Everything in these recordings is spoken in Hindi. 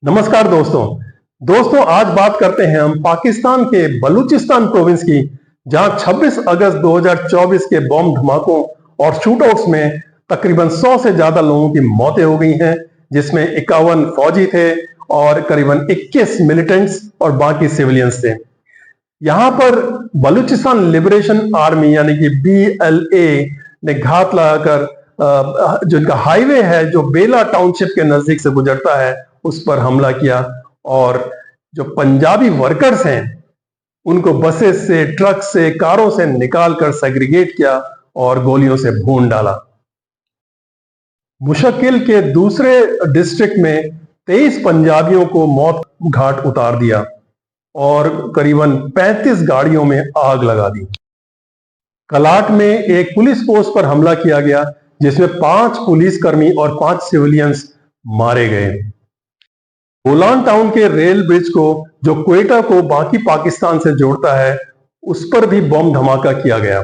नमस्कार दोस्तों आज बात करते हैं हम पाकिस्तान के बलूचिस्तान प्रोविंस की, जहां 26 अगस्त 2024 के बॉम्ब धमाकों और शूटआउट्स में तकरीबन 100 से ज्यादा लोगों की मौतें हो गई हैं, जिसमें 51 फौजी थे और करीबन 21 मिलिटेंट्स और बाकी सिविलियंस थे। यहां पर बलूचिस्तान लिबरेशन आर्मी यानी कि BLA ने घात लगाकर जो इनका हाईवे है जो बेला टाउनशिप के नजदीक से गुजरता है उस पर हमला किया और जो पंजाबी वर्कर्स हैं उनको बसेस से, ट्रक से, कारों से निकालकर सेग्रीगेट किया और गोलियों से भून डाला। मुशक्किल के दूसरे डिस्ट्रिक्ट में 23 पंजाबियों को मौत घाट उतार दिया और करीबन 35 गाड़ियों में आग लगा दी। कलाट में एक पुलिस पोस्ट पर हमला किया गया जिसमें 5 पुलिसकर्मी और 5 सिविलियंस मारे गए। बोलान टाउन के रेल ब्रिज को जो क्वेटा को बाकी पाकिस्तान से जोड़ता है उस पर भी बम धमाका किया गया।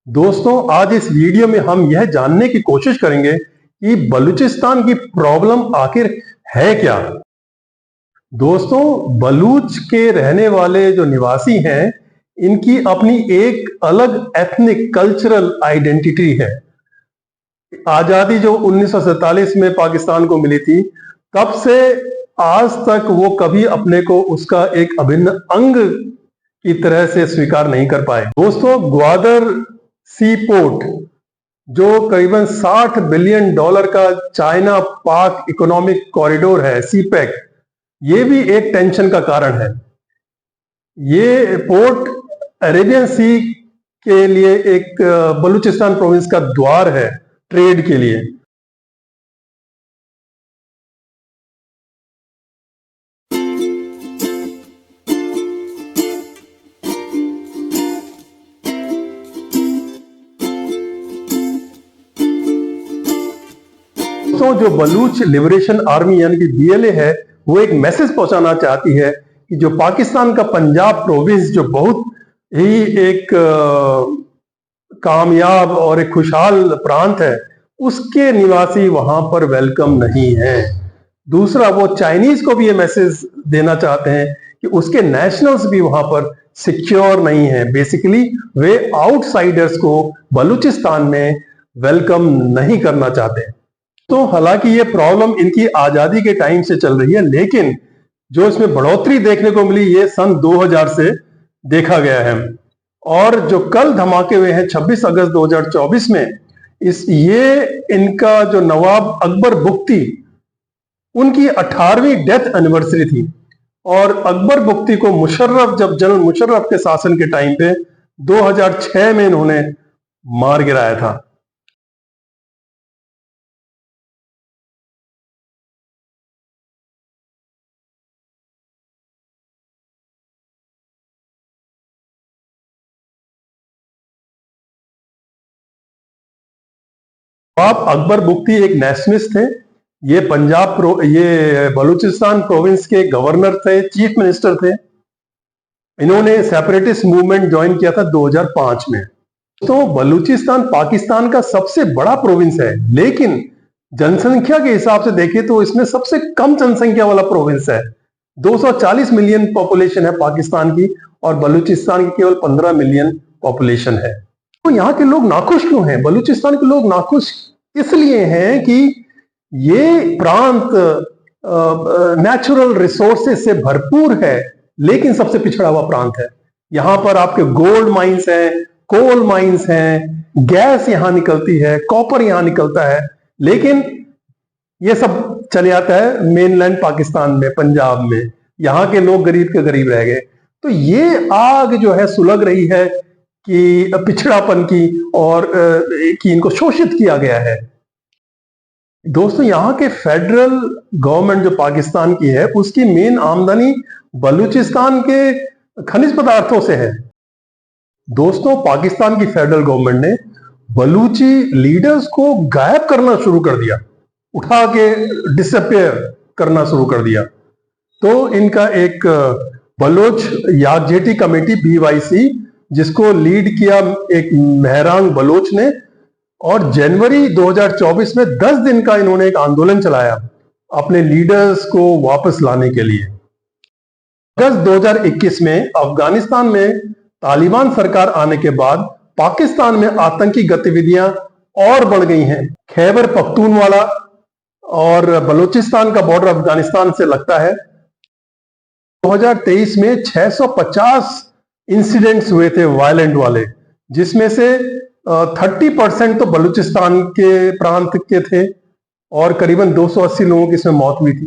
दोस्तों आज इस वीडियो में हम यह जानने की कोशिश करेंगे कि बलूचिस्तान की प्रॉब्लम आखिर है क्या। दोस्तों बलूच के रहने वाले जो निवासी हैं इनकी अपनी एक अलग एथनिक कल्चरल आइडेंटिटी है। आजादी जो 1947 में पाकिस्तान को मिली थी तब से आज तक वो कभी अपने को उसका एक अभिन्न अंग की तरह से स्वीकार नहीं कर पाए। दोस्तों ग्वादर सी पोर्ट जो करीबन $60 बिलियन का चाइना पाक इकोनॉमिक कॉरिडोर है, सीपैक, ये भी एक टेंशन का कारण है। ये पोर्ट अरेबियन सी के लिए एक बलूचिस्तान प्रोविंस का द्वार है ट्रेड के लिए। तो जो बलूच लिबरेशन आर्मी यानी कि BLA है वो एक मैसेज पहुंचाना चाहती है कि जो पाकिस्तान का पंजाब प्रोविंस जो बहुत ही एक कामयाब और एक खुशहाल प्रांत है उसके निवासी वहां पर वेलकम नहीं है। दूसरा वो चाइनीज को भी ये मैसेज देना चाहते हैं कि उसके नेशनल्स भी वहां पर सिक्योर नहीं है। बेसिकली वे आउटसाइडर्स को बलूचिस्तान में वेलकम नहीं करना चाहते। तो हालांकि ये प्रॉब्लम इनकी आजादी के टाइम से चल रही है, लेकिन जो इसमें बढ़ोतरी देखने को मिली ये सन 2000 से देखा गया है। और जो कल धमाके हुए हैं 26 अगस्त 2024 में ये इनका जो नवाब अकबर बुख्ती उनकी 18वीं डेथ एनिवर्सरी थी और अकबर बुख्ती को मुशर्रफ जब जनरल मुशर्रफ के शासन के टाइम पे 2006 में इन्होंने मार गिराया था। नवाब अकबर बुख्ती एक नेशनलिस्ट थे। ये ये बलूचिस्तान प्रोविंस के गवर्नर थे, चीफ मिनिस्टर थे। इन्होंने सेपरेटिस्ट मूवमेंट ज्वाइन किया था 2005 में। तो बलूचिस्तान पाकिस्तान का सबसे बड़ा प्रोविंस है, लेकिन जनसंख्या के हिसाब से देखें तो इसमें सबसे कम जनसंख्या वाला प्रोविंस है। 240 मिलियन पॉपुलेशन है पाकिस्तान की और बलूचिस्तान की केवल 15 मिलियन पॉपुलेशन है। तो यहाँ के लोग नाखुश क्यों हैं? बलूचिस्तान के लोग नाखुश इसलिए हैं कि ये प्रांत नेचुरल रिसोर्सेज से भरपूर है, लेकिन सबसे पिछड़ा हुआ प्रांत है। यहाँ पर आपके गोल्ड माइंस हैं, कोल माइंस हैं, गैस यहाँ निकलती है, कॉपर यहाँ निकलता है, लेकिन ये सब चले आता है मेनलैंड पाकिस्तान में, पंजाब में। यहाँ के लोग गरीब के गरीब रह गए। तो ये आग जो है सुलग रही है कि पिछड़ापन की, और कि इनको शोषित किया गया है। दोस्तों, यहाँ के फेडरल गवर्नमेंट जो पाकिस्तान की है, उसकी मेन आमदनी बलूचिस्तान के खनिज पदार्थों से है। दोस्तों, पाकिस्तान की फेडरल गवर्नमेंट ने बलूची लीडर्स को गायब करना शुरू कर दिया, उठा के डिसअपियर करना शुरू कर दिया। तो इनका एक बलोच याकजेटी कमेटी BYC, जिसको लीड किया एक मेहरांग बलोच ने, और जनवरी 2024 में 10 दिन का इन्होंने एक आंदोलन चलाया अपने लीडर्स को वापस लाने के लिए। अगस्त 2021 में अफगानिस्तान में तालिबान सरकार आने के बाद पाकिस्तान में आतंकी गतिविधियां और बढ़ गई हैं। खैबर पख्तूनवाला और बलूचिस्तान का बॉर्डर अफगानिस्तान से लगता है। 2023 में 650 इंसिडेंट्स हुए थे वायलेंट वाले, जिसमें से 30% तो बलूचिस्तान के प्रांत के थे और करीबन 280 लोगों की इसमें मौत हुई थी।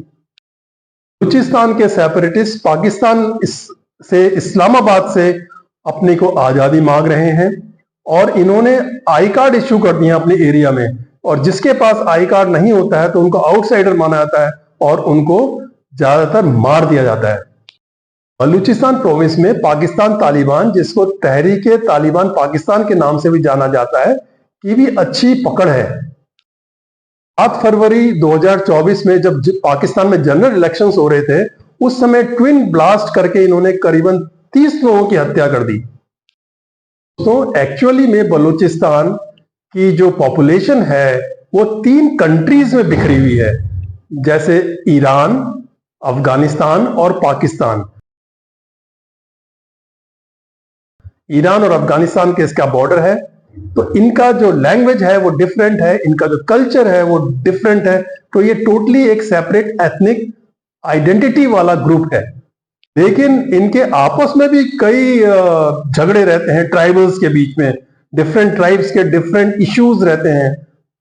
बलूचिस्तान के सेपरेटिस्ट पाकिस्तान से, इस्लामाबाद से अपने को आजादी मांग रहे हैं, और इन्होंने आई कार्ड इश्यू कर दिए अपने एरिया में, और जिसके पास आई कार्ड नहीं होता है तो उनको आउटसाइडर माना जाता है और उनको ज्यादातर मार दिया जाता है। बलूचिस्तान प्रोविंस में पाकिस्तान तालिबान, जिसको तहरीके तालिबान पाकिस्तान के नाम से भी जाना जाता है, की भी अच्छी पकड़ है। 7 फरवरी 2024 में जब पाकिस्तान में जनरल इलेक्शंस हो रहे थे, उस समय ट्विन ब्लास्ट करके इन्होंने करीबन 30 लोगों की हत्या कर दी। तो एक्चुअली में बलूचिस्तान की जो पॉपुलेशन है वो 3 कंट्रीज में बिखरी हुई है, जैसे ईरान, अफगानिस्तान और पाकिस्तान। ईरान और अफगानिस्तान के इसका बॉर्डर है, तो इनका जो लैंग्वेज है वो डिफरेंट है, इनका जो कल्चर है वो डिफरेंट है। तो ये टोटली एक सेपरेट एथनिक आइडेंटिटी वाला ग्रुप है। लेकिन इनके आपस में भी कई झगड़े रहते हैं ट्राइबल्स के बीच में। डिफरेंट ट्राइब्स के डिफरेंट इश्यूज रहते हैं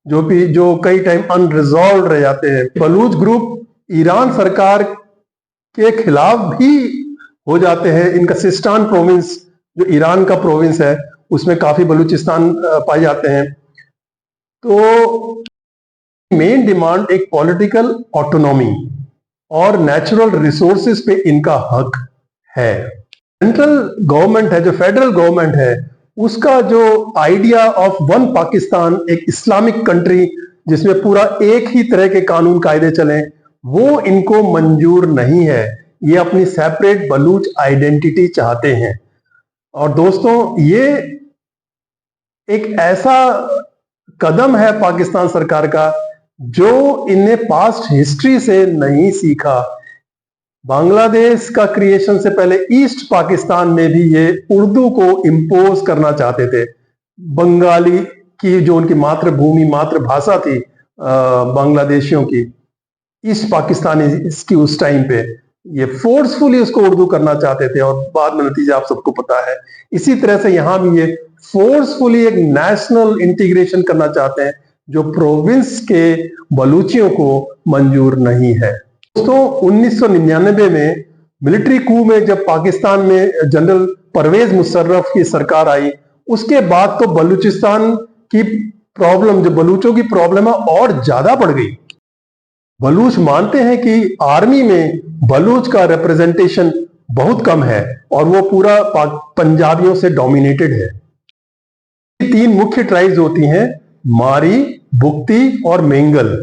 जो कई टाइम अनरिजॉल्व रह जाते हैं। बलूच ग्रुप ईरान सरकार के खिलाफ भी हो जाते हैं। इनका सिस्तान प्रोविंस, जो ईरान का प्रोविंस है, उसमें काफी बलूचिस्तान पाए जाते हैं। तो मेन डिमांड एक पॉलिटिकल ऑटोनॉमी और नेचुरल रिसोर्सेज पे इनका हक है। सेंट्रल गवर्नमेंट है, जो फेडरल गवर्नमेंट है, उसका जो आइडिया ऑफ वन पाकिस्तान, एक इस्लामिक कंट्री जिसमें पूरा एक ही तरह के कानून कायदे चलें, वो इनको मंजूर नहीं है। ये अपनी सेपरेट बलूच आइडेंटिटी चाहते हैं। और दोस्तों, ये एक ऐसा कदम है पाकिस्तान सरकार का जो इन्हें पास्ट हिस्ट्री से नहीं सीखा। बांग्लादेश का क्रिएशन से पहले ईस्ट पाकिस्तान में भी ये उर्दू को इंपोज करना चाहते थे। बंगाली की जो उनकी मातृभूमि, मातृभाषा थी बांग्लादेशियों की, ईस्ट पाकिस्तानी इसकी उस टाइम पे ये फोर्सफुली उसको उर्दू करना चाहते थे, और बाद में नतीजा आप सबको पता है। इसी तरह से यहां भी ये फोर्सफुली एक नेशनल इंटीग्रेशन करना चाहते हैं, जो प्रोविंस के बलूचियों को मंजूर नहीं है। दोस्तों, 1999 में मिलिट्री कू में जब पाकिस्तान में जनरल परवेज मुशर्रफ की सरकार आई, उसके बाद तो बलूचिस्तान की प्रॉब्लम, जो बलूचों की प्रॉब्लम है, और ज्यादा बढ़ गई। बलूच मानते हैं कि आर्मी में बलूच का रिप्रेजेंटेशन बहुत कम है और वो पूरा पंजाबियों से डोमिनेटेड है। 3 मुख्य ट्राइब्स होती हैं, मारी, बुक्ती और मेंगल।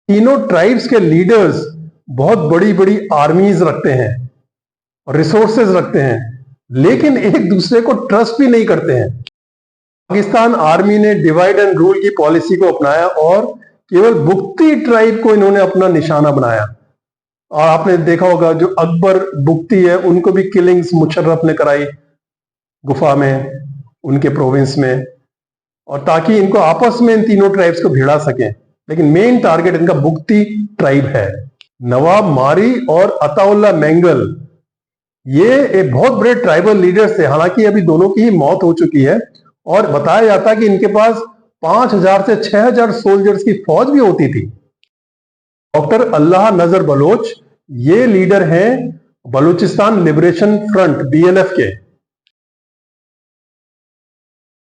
तीनों ट्राइब्स के लीडर्स बहुत बड़ी बड़ी आर्मीज रखते हैं, रिसोर्सेज रखते हैं, लेकिन एक दूसरे को ट्रस्ट भी नहीं करते हैं। पाकिस्तान आर्मी ने डिवाइड एंड रूल की पॉलिसी को अपनाया और केवल बुक्ती ट्राइब को इन्होंने अपना निशाना बनाया। और आपने देखा होगा जो अकबर बुगती है उनको भी किलिंग्स मुशर्रफ ने कराई गुफा में, उनके प्रोविंस में, और ताकि इनको आपस में इन तीनों ट्राइब्स को भिड़ा सके। लेकिन मेन टारगेट इनका बुगती ट्राइब है। नवाब मारी और अताउल्ला मेंगल ये एक बहुत बड़े ट्राइबल लीडर्स थे। हालांकि अभी दोनों की ही मौत हो चुकी है और बताया जाता है कि इनके पास 5,000 से 6,000 सोल्जर्स की फौज भी होती थी। डॉक्टर अल्लाह नजर बलोच ये लीडर हैं बलूचिस्तान लिबरेशन फ्रंट BLF के।